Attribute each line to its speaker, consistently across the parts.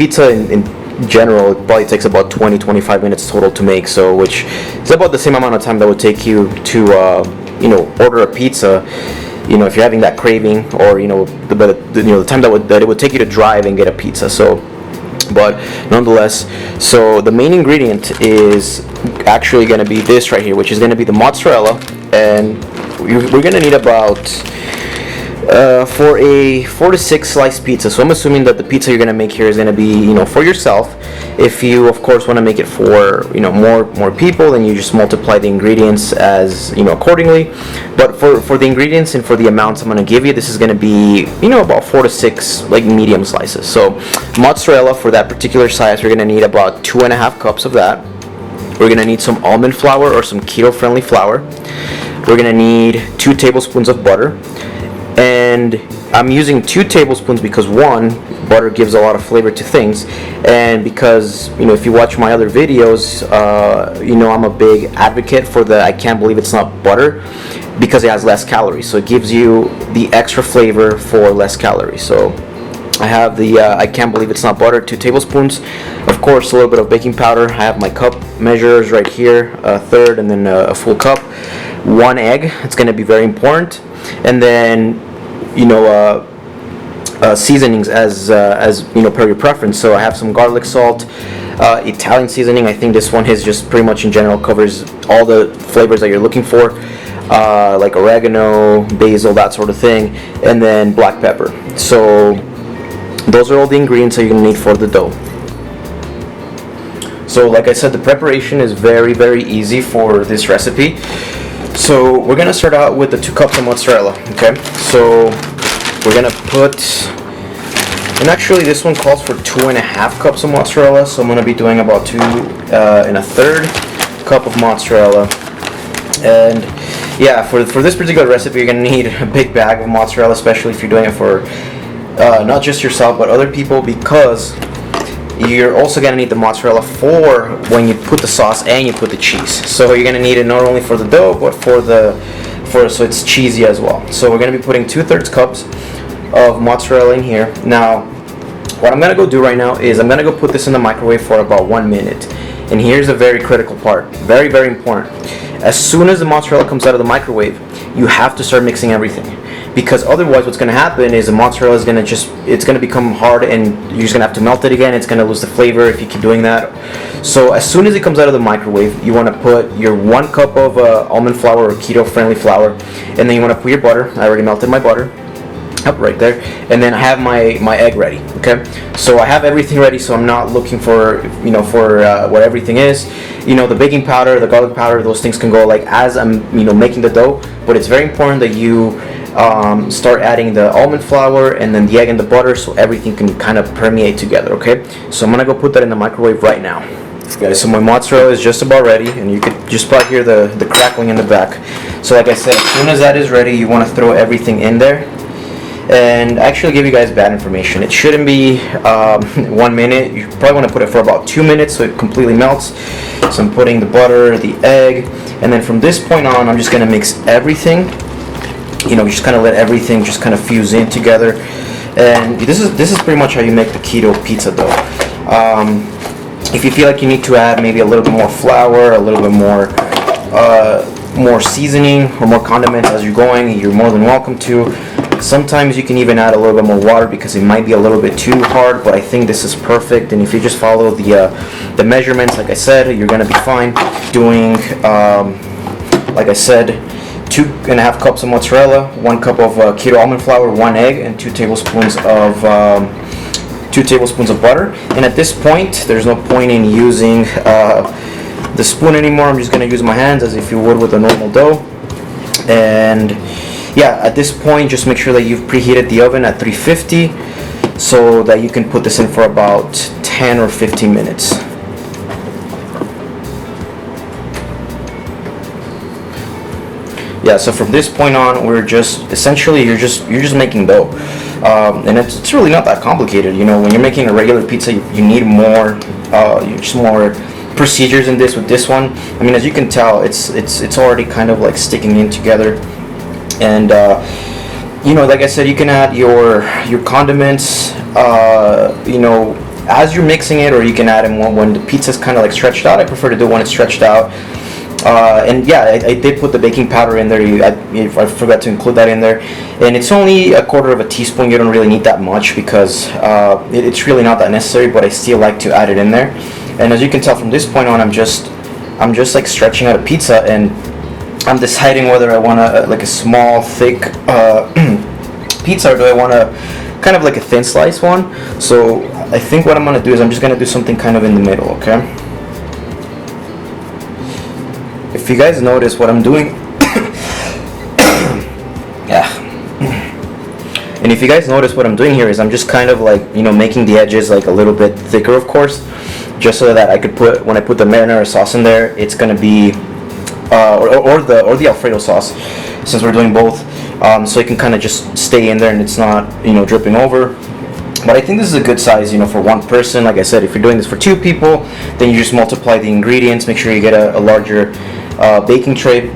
Speaker 1: pizza in general, it probably takes about 20-25 minutes total to make, so which is about the same amount of time that would take you to order a pizza, if you're having that craving, or the time that it would take you to drive and get a pizza. So, but nonetheless, so the main ingredient is actually going to be this right here, which is going to be the mozzarella, and we're going to need about for a 4 to 6 slice pizza. So I'm assuming that the pizza you're going to make here is going to be for yourself. If you of course want to make it for more people, then you just multiply the ingredients as accordingly. But for the ingredients and for the amounts I'm going to give you, this is going to be about 4 to 6 like medium slices. So mozzarella, for that particular size, we're going to need about 2.5 cups of that. We're going to need some almond flour or some keto friendly flour. We're going to need 2 tablespoons of butter. And I'm using 2 tablespoons because, one, butter gives a lot of flavor to things, and because if you watch my other videos, I'm a big advocate for the I can't believe it's not butter, because it has less calories, so it gives you the extra flavor for less calories. So I have the I can't believe it's not butter, 2 tablespoons. Of course, a little bit of baking powder. I have my cup measures right here, a third and then a full cup. 1 egg. It's going to be very important. And then seasonings as per your preference. So I have some garlic salt, Italian seasoning. I think this one is just pretty much in general covers all the flavors that you're looking for, like oregano, basil, that sort of thing, and then black pepper. So those are all the ingredients that you're going to need for the dough. So like I said, the preparation is very, very easy for this recipe. So we're going to start out with the 2 cups of mozzarella, okay? So we're going to put, and actually this one calls for 2.5 cups of mozzarella, so I'm going to be doing about 2 1/3 cup of mozzarella. And yeah, for this particular recipe, you're going to need a big bag of mozzarella, especially if you're doing it for not just yourself, but other people, because you're also going to need the mozzarella for when you put the sauce and you put the cheese. So you're going to need it not only for the dough, but so it's cheesy as well. So we're going to be putting 2/3 cups of mozzarella in here. Now, what I'm going to go do right now is I'm going to go put this in the microwave for about 1 minute. And here's a very critical part, very, very important. As soon as the mozzarella comes out of the microwave, you have to start mixing everything, because otherwise what's going to happen is the mozzarella is going to become hard, and you're just going to have to melt it again. It's going to lose the flavor if you keep doing that. So as soon as it comes out of the microwave, you want to put your 1 cup of almond flour or keto friendly flour, and then you want to put your butter. I already melted my butter up right there, and then I have my egg ready. Okay, so I have everything ready, so I'm not looking for what everything is. The baking powder, the garlic powder, those things can go like as I'm making the dough, but it's very important that you start adding the almond flour and then the egg and the butter, so everything can kind of permeate together. Okay, so I'm gonna go put that in the microwave right now. Guys, so my mozzarella is just about ready, and you could just probably hear the crackling in the back. So like I said, as soon as that is ready, you want to throw everything in there. And I actually give you guys bad information. It shouldn't be 1 minute. You probably want to put it for about 2 minutes so it completely melts. So I'm putting the butter, the egg, and then from this point on, I'm just going to mix everything. Just kind of let everything just kind of fuse in together. And this is pretty much how you make the keto pizza dough. If you feel like you need to add maybe a little bit more flour, a little bit more seasoning or more condiments as you're going, you're more than welcome to. Sometimes you can even add a little bit more water because it might be a little bit too hard, but I think this is perfect. And if you just follow the measurements, like I said, you're gonna be fine. Doing, like I said, 2.5 cups of mozzarella, 1 cup of keto almond flour, 1 egg, and 2 tablespoons of butter. And at this point, there's no point in using the spoon anymore. I'm just gonna use my hands as if you would with a normal dough. And yeah, at this point, just make sure that you've preheated the oven at 350 so that you can put this in for about 10 or 15 minutes. Yeah, so from this point on, we're just essentially you're just making dough, and it's really not that complicated. When you're making a regular pizza, you need more procedures in this. With this one, I mean, as you can tell, it's already kind of like sticking in together. And like I said, you can add your condiments, as you're mixing it, or you can add it more when the pizza's kind of like stretched out. I prefer to do it when it's stretched out. And yeah, I did put the baking powder in there. I forgot to include that in there, and it's only a quarter of a teaspoon. You don't really need that much because it's really not that necessary. But I still like to add it in there. And as you can tell from this point on, I'm just like stretching out a pizza, and I'm deciding whether I want like a small, thick pizza, or do I want kind of like a thin slice one. So I think what I'm gonna do is I'm just gonna do something kind of in the middle, okay? If you guys notice what I'm doing, yeah. And if you guys notice what I'm doing here is I'm just kind of like, you know, making the edges like a little bit thicker, of course, just so that I could put, when I put the marinara sauce in there, it's gonna be, or the Alfredo sauce, since we're doing both, so it can kind of just stay in there and it's not, you know, dripping over. But I think this is a good size, you know, for one person. Like I said, if you're doing this for 2 people, then you just multiply the ingredients. Make sure you get a larger baking tray.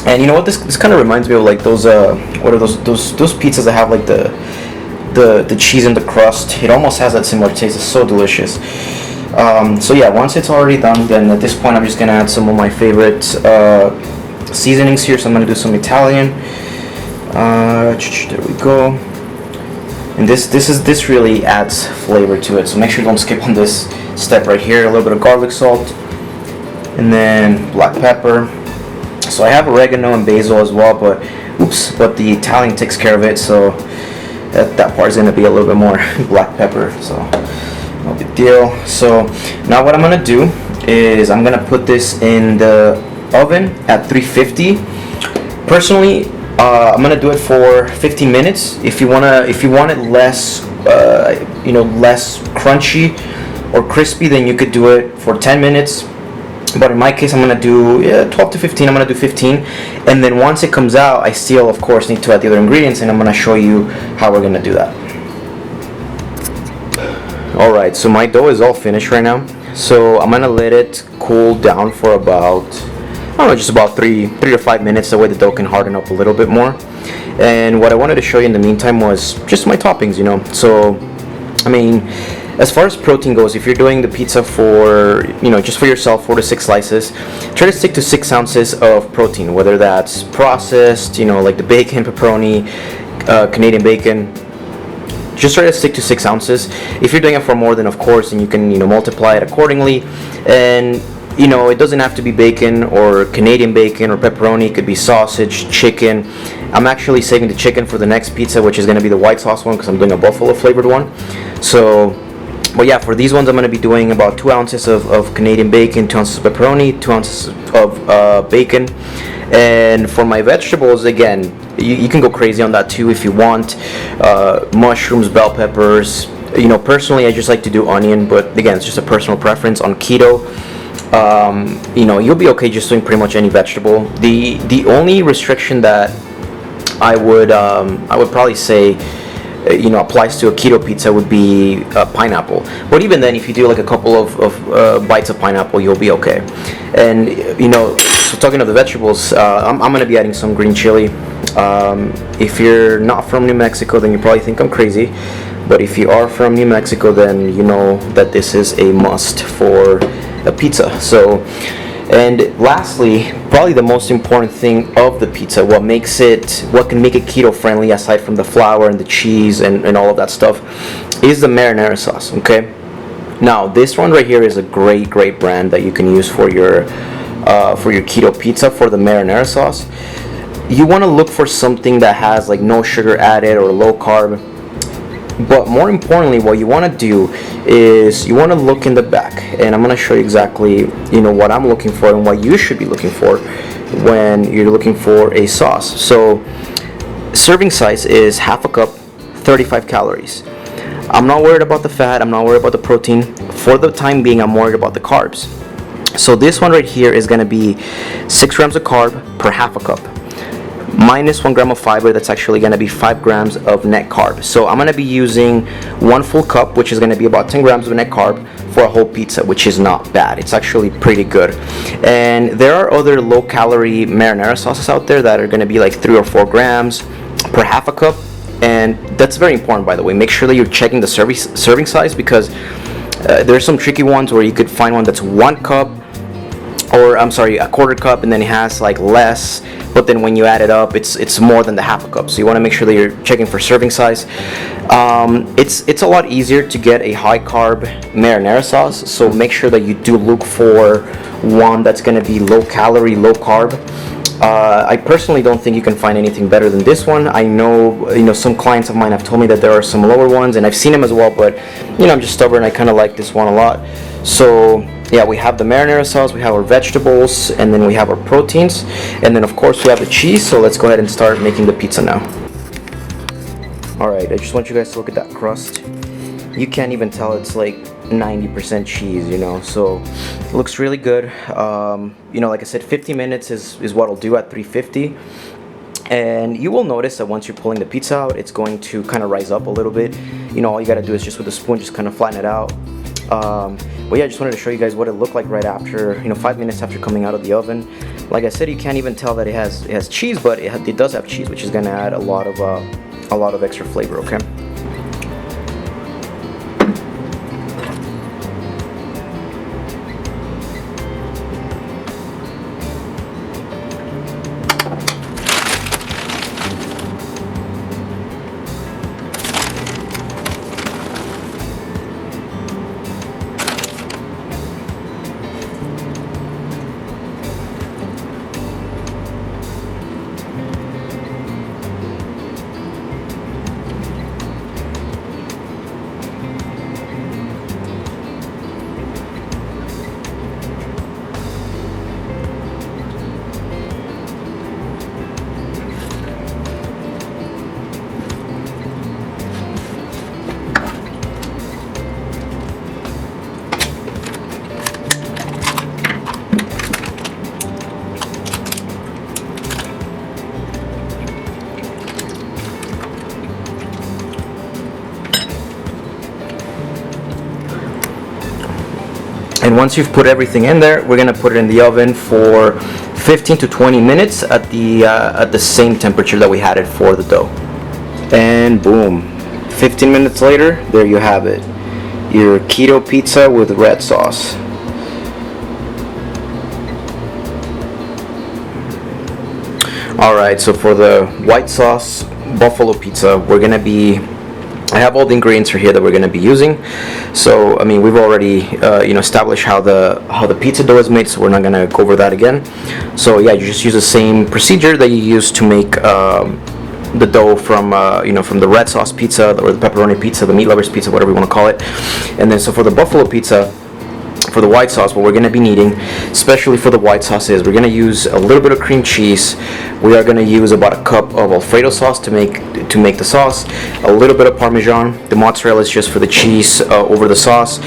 Speaker 1: And you know what? This kind of reminds me of like those what are those pizzas that have like the cheese in the crust. It almost has that similar taste. It's so delicious. So yeah, once it's already done, then at this point I'm just gonna add some of my favorite seasonings here. So I'm gonna do some Italian. There we go. And this really adds flavor to it. So make sure you don't skip on this step right here. A little bit of garlic salt, and then black pepper. So I have oregano and basil as well, but the Italian takes care of it. So that part is gonna be a little bit more black pepper. So no big deal. So now what I'm gonna do is I'm gonna put this in the oven at 350. Personally, I'm gonna do it for 15 minutes. If you want it less, less crunchy or crispy, then you could do it for 10 minutes. But in my case, I'm gonna do 12 to 15. I'm gonna do 15, and then once it comes out, I still, of course, need to add the other ingredients, and I'm gonna show you how we're gonna do that. All right, so my dough is all finished right now. So I'm gonna let it cool down for about, I don't know, just about 3 to 5 minutes, that way the dough can harden up a little bit more. And what I wanted to show you in the meantime was just my toppings, you know. So, I mean, as far as protein goes, if you're doing the pizza for, you know, just for yourself, 4 to 6 slices, try to stick to 6 ounces of protein, whether that's processed, you know, like the bacon, pepperoni, Canadian bacon. Just try to stick to 6 ounces. If you're doing it for more, then of course, then you can, you know, multiply it accordingly. And you know, it doesn't have to be bacon or Canadian bacon or pepperoni. It could be sausage, chicken. I'm actually saving the chicken for the next pizza, which is going to be the white sauce one, because I'm doing a buffalo flavored one. So, but yeah, for these ones I'm going to be doing about 2 ounces of Canadian bacon, 2 ounces of pepperoni, 2 ounces of bacon. And for my vegetables, again, you can go crazy on that too if you want. Mushrooms, bell peppers. You know, personally I just like to do onion, but again, it's just a personal preference. On keto, you know, you'll be okay just doing pretty much any vegetable. The only restriction that I would probably say, you know, applies to a keto pizza would be pineapple. But even then, if you do like a couple of bites of pineapple, you'll be okay. And you know, so talking of the vegetables, I'm gonna be adding some green chili. If you're not from New Mexico, then you probably think I'm crazy. But if you are from New Mexico, then you know that this is a must for a pizza. So, and lastly, probably the most important thing of the pizza, what can make it keto friendly, aside from the flour and the cheese and all of that stuff, is the marinara sauce. Okay, now this one right here is a great brand that you can use for your keto pizza. For the marinara sauce, you want to look for something that has like no sugar added or low carb. But more importantly, what you want to do is you want to look in the back, and I'm going to show you exactly, you know, what I'm looking for and what you should be looking for when you're looking for a sauce. So, serving size is half a cup, 35 calories. I'm not worried about the fat, I'm not worried about the protein. For the time being, I'm worried about the carbs. So this one right here is going to be 6 grams of carb per half a cup, minus 1 gram of fiber. That's actually going to be 5 grams of net carb. So I'm going to be using 1 full cup, which is going to be about 10 grams of net carb for a whole pizza, which is not bad. It's actually pretty good. And there are other low calorie marinara sauces out there that are going to be like 3 or 4 grams per half a cup. And that's very important, by the way. Make sure that you're checking the serving size, because there's some tricky ones where you could find one that's 1 cup, or I'm sorry, a 1/4 cup, and then it has like less, but then when you add it up, it's more than the 1/2 cup. So you want to make sure that you're checking for serving size. It's a lot easier to get a high carb marinara sauce, so make sure that you do look for one that's going to be low calorie, low carb. I personally don't think you can find anything better than this one. I know, some clients of mine have told me that there are some lower ones, and I've seen them as well, but I'm just stubborn. I kind of like this one a lot. So yeah, we have the marinara sauce, we have our vegetables, and then we have our proteins, and then of course we have the cheese. So let's go ahead and start making the pizza now. Alright, I just want you guys to look at that crust. You can't even tell it's like 90% cheese, so it looks really good. Like I said, 50 minutes is what I'll do at 350. And you will notice that once you're pulling the pizza out, it's going to kind of rise up a little bit. All you gotta do is just with a spoon, just kind of flatten it out. But yeah, I just wanted to show you guys what it looked like right after, 5 minutes after coming out of the oven. Like I said, you can't even tell that it has cheese, but it does have cheese, which is gonna add a lot of extra flavor. Okay. And once you've put everything in there, we're gonna put it in the oven for 15 to 20 minutes at the same temperature that we had it for the dough. And boom, 15 minutes later, there you have it, your keto pizza with red sauce. Alright, so for the white sauce buffalo pizza, I have all the ingredients here that we're going to be using. So we've already established how the pizza dough is made, so we're not going to go over that again. So yeah, you just use the same procedure that you use to make the dough from the red sauce pizza or the pepperoni pizza, the meat lovers pizza, whatever you want to call it. And then so for the buffalo pizza, for the white sauce, what we're going to be needing, especially for the white sauce, is we're going to use a little bit of cream cheese. We are going to use about a cup of Alfredo sauce to make the sauce, a little bit of parmesan. The mozzarella is just for the cheese over the sauce.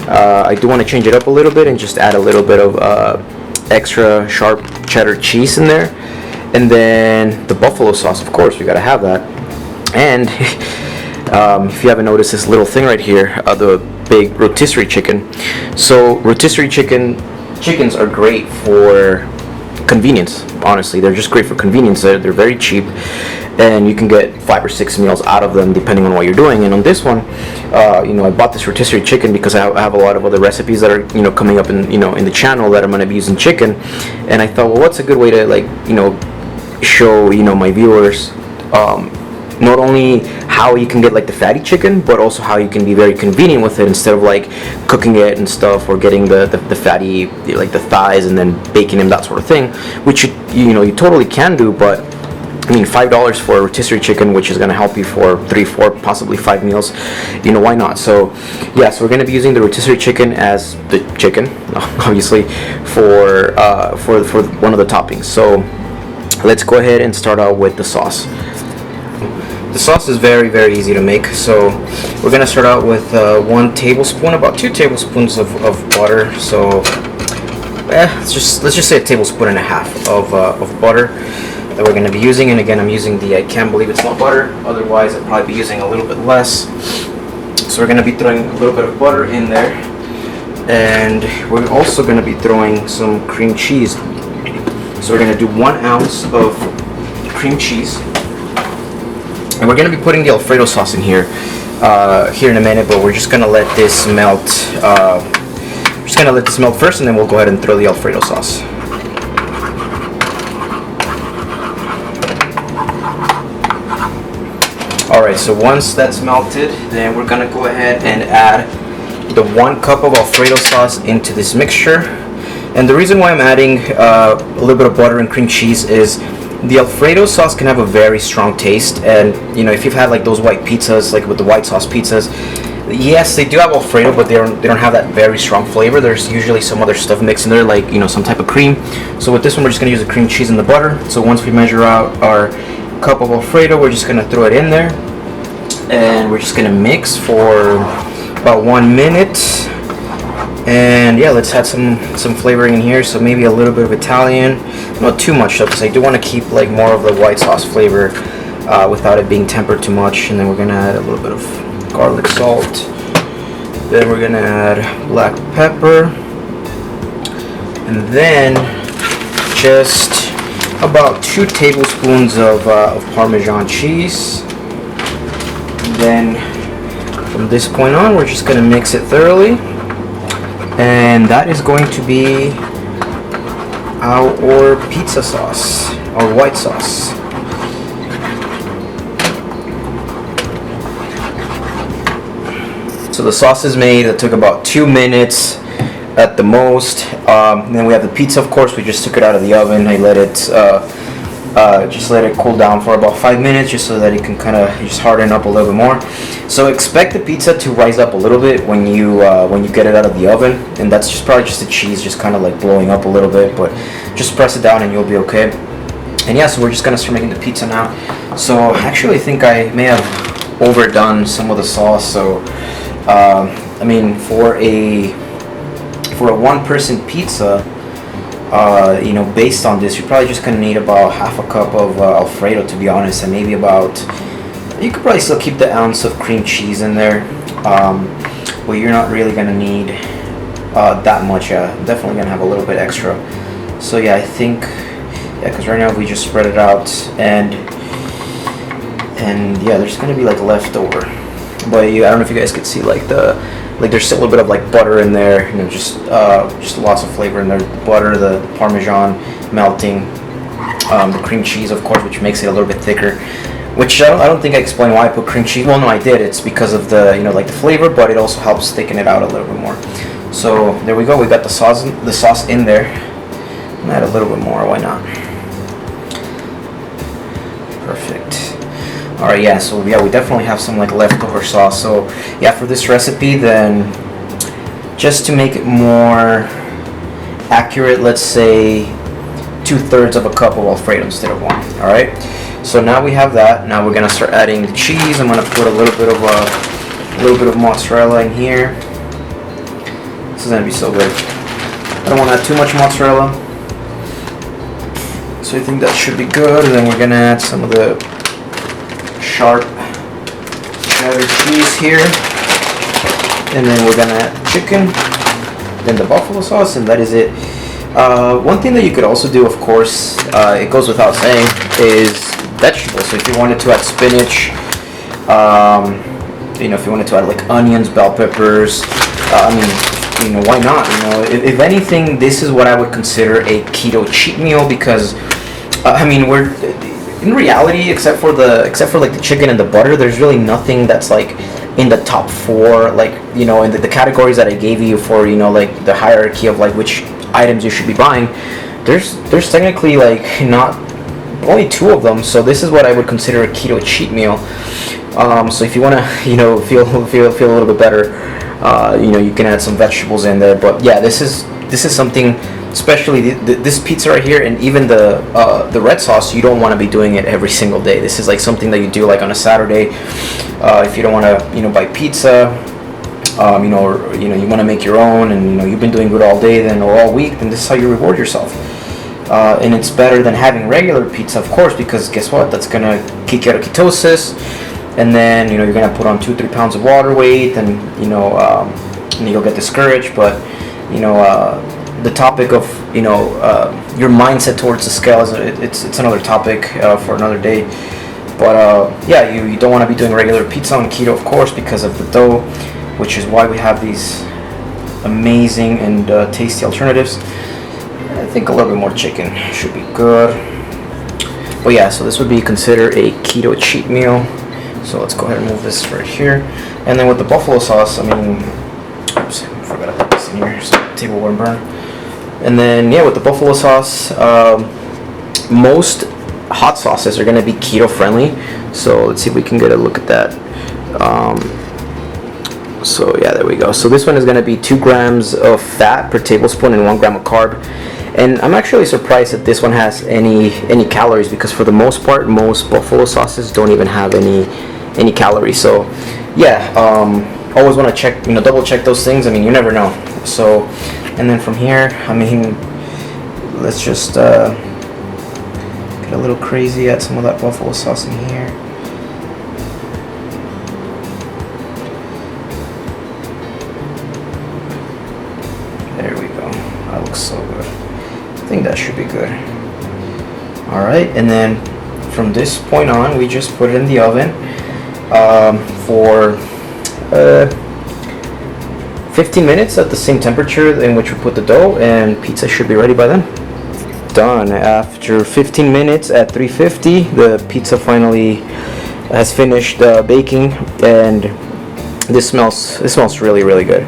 Speaker 1: I do want to change it up a little bit and just add a little bit of extra sharp cheddar cheese in there. And then the buffalo sauce, of course, we got to have that. And if you haven't noticed this little thing right here, the big rotisserie chicken. So rotisserie chickens are great for convenience. Honestly, they're just great for convenience. They're very cheap, and you can get 5 or 6 meals out of them depending on what you're doing. And on this one, I bought this rotisserie chicken because I have a lot of other recipes that are coming up in in the channel that I'm going to be using chicken. And I thought, well, what's a good way to show my viewers not only how you can get like the fatty chicken, but also how you can be very convenient with it instead of like cooking it and stuff, or getting the fatty, like the thighs, and then baking them, that sort of thing, which you totally can do. But $5 for a rotisserie chicken, which is going to help you for 3, 4, possibly 5 meals, why not? So yeah, so we're going to be using the rotisserie chicken as the chicken, obviously, for one of the toppings. So let's go ahead and start out with the sauce. The sauce is very, very easy to make. So we're gonna start out with 1 tablespoon, about 2 tablespoons of butter. So let's just say 1.5 tablespoons of butter that we're gonna be using. And again, I'm using I can't believe it's not butter. Otherwise, I'd probably be using a little bit less. So we're gonna be throwing a little bit of butter in there, and we're also gonna be throwing some cream cheese. So we're gonna do 1 ounce of cream cheese. And we're going to be putting the Alfredo sauce in here in a minute, but we're just going to let this melt. Just going to let this melt first, and then we'll go ahead and throw the Alfredo sauce. Alright, so once that's melted, then we're going to go ahead and add the 1 cup of Alfredo sauce into this mixture. And the reason why I'm adding a little bit of butter and cream cheese is the Alfredo sauce can have a very strong taste, and you know, if you've had like those white pizzas, like with the white sauce pizzas, yes, they do have Alfredo, but they don't have that very strong flavor. There's usually some other stuff mixed in there, like, you know, some type of cream. So with this one, we're just going to use the cream cheese and the butter. So once we measure out our cup of Alfredo, we're just going to throw it in there, and we're just going to mix for about 1 minute. And yeah, let's add some flavoring in here. So maybe a little bit of Italian, not too much though, because I do want to keep like more of the white sauce flavor without it being tempered too much. And then we're gonna add a little bit of garlic salt. Then we're gonna add black pepper, and then just about 2 tablespoons of Parmesan cheese. And then from this point on, we're just gonna mix it thoroughly. And that is going to be our pizza sauce, our white sauce. So the sauce is made. It took about 2 minutes at the most. Then we have the pizza, of course. We just took it out of the oven. I let it just let it cool down for about 5 minutes, just so that it can kind of just harden up a little bit more. So expect the pizza to rise up a little bit when you get it out of the oven, and that's just probably just the cheese just kind of like blowing up a little bit. But just press it down and you'll be okay. And yeah, so we're just gonna start making the pizza now. So actually, I think I may have overdone some of the sauce. So I mean, for a 1-person pizza, you know, based on this, you're probably just gonna need about half a cup of Alfredo, to be honest, and maybe about, you could probably still keep the ounce of cream cheese in there, but you're not really gonna need that much. Definitely gonna have a little bit extra. So yeah, I think, yeah, because right now we just spread it out, and yeah, there's gonna be like leftover. But I don't know if you guys could see like there's still a little bit of like butter in there, you know, just lots of flavor in there. The butter, the Parmesan melting, the cream cheese, of course, which makes it a little bit thicker. Which I don't think I explained why I put cream cheese. Well, no, I did. It's because of the, you know, like the flavor, but it also helps thicken it out a little bit more. So there we go. We got the sauce in there. And add a little bit more. Why not? Perfect. Alright, yeah, so yeah, we definitely have some like leftover sauce. So yeah, for this recipe, then just to make it more accurate, let's say 2/3 of a cup of Alfredo instead of 1. Alright, so now we have that. Now we're gonna start adding the cheese. I'm gonna put a little bit of mozzarella in here. This is gonna be so good. I don't want to add too much mozzarella, so I think that should be good. And then we're gonna add some of the sharp cheddar cheese here, and then we're gonna add chicken, then the buffalo sauce, and that is it. One thing that you could also do, of course, it goes without saying, is vegetables. So if you wanted to add spinach, you know, if you wanted to add like onions, bell peppers, I mean, you know, why not? You know, if anything, this is what I would consider a keto cheat meal, because I mean, we're in reality, except for like the chicken and the butter, there's really nothing that's like in the top 4, like, you know, in the categories that I gave you for, you know, like the hierarchy of like which items you should be buying. There's technically like not, only 2 of them. So this is what I would consider a keto cheat meal. So if you want to, you know, feel a little bit better, you know, you can add some vegetables in there. But yeah, this is something, especially this pizza right here, and even the red sauce, you don't want to be doing it every single day. This is like something that you do like on a Saturday, if you don't want to, you know, buy pizza, you know, or, you know, you want to make your own, and you know, you've been doing good all day then, or all week, then this is how you reward yourself. And it's better than having regular pizza, of course, because guess what? That's gonna kick you out of ketosis, and then, you know, you're gonna put on 2-3 pounds of water weight, and you know, and you'll get discouraged. But you know, the topic of, you know, your mindset towards the scale is it's another topic for another day. But yeah, you don't want to be doing regular pizza on keto, of course, because of the dough, which is why we have these amazing and tasty alternatives. I think a little bit more chicken should be good. But yeah, so this would be considered a keto cheat meal. So let's go ahead and move this right here. And then with the buffalo sauce, I mean, oops, I forgot to put this in here so the table won't burn. And then yeah, with the buffalo sauce, most hot sauces are going to be keto friendly. So let's see if we can get a look at that. So yeah, there we go. So this one is going to be 2 grams of fat per tablespoon and 1 gram of carb. And I'm actually surprised that this one has any calories, because for the most part, most buffalo sauces don't even have any calories. So yeah, always want to check, double check those things. I mean, you never know. So, and then from here, I mean, let's just get a little crazy, add some of that buffalo sauce in here. There we go. That looks so good. I think that should be good. Alright, and then from this point on, we just put it in the oven for 15 minutes at the same temperature in which we put the dough, and pizza should be ready by then. Done. After 15 minutes at 350, the pizza finally has finished baking, and this smells really, really good.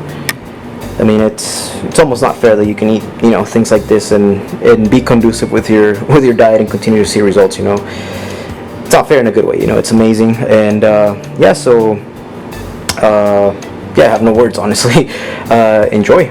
Speaker 1: I mean, it's almost not fair that you can eat, things like this and be conducive with your diet and continue to see results. It's not fair in a good way. It's amazing. And yeah, so yeah, I have no words, honestly. Enjoy.